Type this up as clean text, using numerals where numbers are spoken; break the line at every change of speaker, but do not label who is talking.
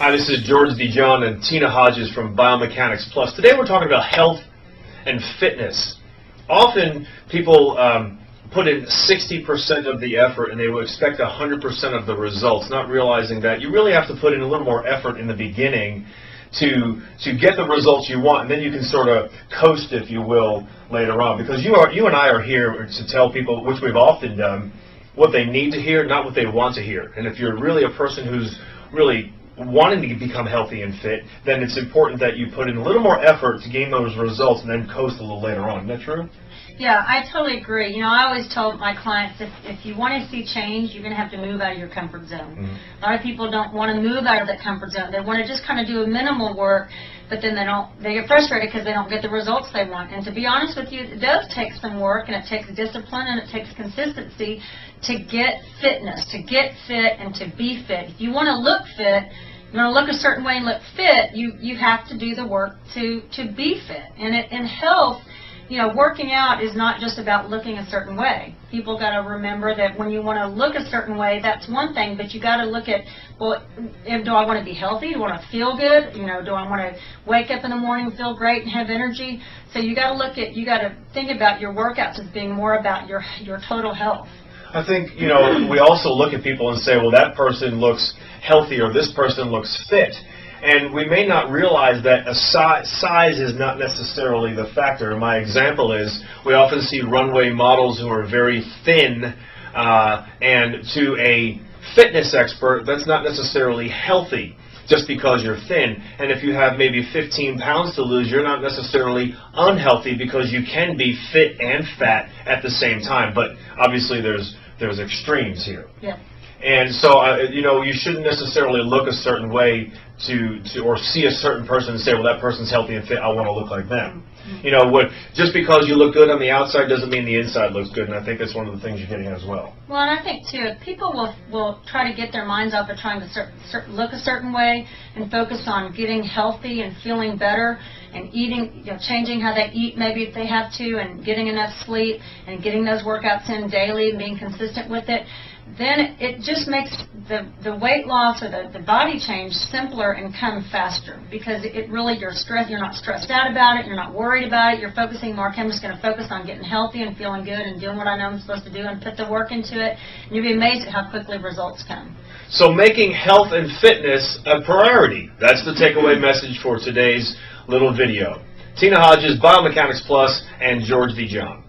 Hi, this is George DeJohn and Tina Hodges from Biomechanics Plus. Today we're talking about health and fitness. Often people put in 60% of the effort and they will expect 100% of the results, not realizing that you really have to put in a little more effort in the beginning to get the results you want, and then you can sort of coast, if you will, later on. Because you and I are here to tell people, which we've often done, what they need to hear, not what they want to hear. And if you're really a person who's really wanting to become healthy and fit, then it's important that you put in a little more effort to gain those results and then coast a little later on. Isn't that true?
Yeah, I totally agree. You know, I always tell my clients if you want to see change, you're going to have to move out of your comfort zone. Mm-hmm. A lot of people don't want to move out of that comfort zone. They want to just kind of do a minimal work, but then they get frustrated because they don't get the results they want. And to be honest with you, it does take some work, and it takes discipline, and it takes consistency to get fitness, to get fit and to be fit. If you want to look fit, you want to look a certain way and look fit, you have to do the work to be fit. And in health, you know, working out is not just about looking a certain way. People got to remember that when you want to look a certain way, that's one thing, but you got to look at, well, do I want to be healthy? Do I want to feel good? You know, do I want to wake up in the morning and feel great and have energy? So you got to think about your workouts as being more about your total health.
I think, you know, we also look at people and say, well, that person looks healthy or this person looks fit. And we may not realize that a size is not necessarily the factor. My example is we often see runway models who are very thin, and to a fitness expert, that's not necessarily healthy just because you're thin. And if you have maybe 15 pounds to lose, you're not necessarily unhealthy because you can be fit and fat at the same time. But obviously there's extremes here.
Yeah.
And so, you know, you shouldn't necessarily look a certain way or see a certain person and say, well, that person's healthy and fit, I want to look like them. You know, just because you look good on the outside doesn't mean the inside looks good, and I think that's one of the things you're getting at as well.
Well, and I think, too, if people will try to get their minds off of trying to look a certain way and focus on getting healthy and feeling better and eating, you know, changing how they eat maybe if they have to, and getting enough sleep and getting those workouts in daily and being consistent with it, then it just makes the weight loss or the body change simpler and come faster, because it really, you're not stressed out about it, you're not worried about it, you're focusing more. Okay, I'm just going to focus on getting healthy and feeling good and doing what I know I'm supposed to do and put the work into it, and you'll be amazed at how quickly results come.
So making health and fitness a priority, that's the takeaway message for today's little video. Tina Hodges, Biomechanics Plus, and George DeJohn.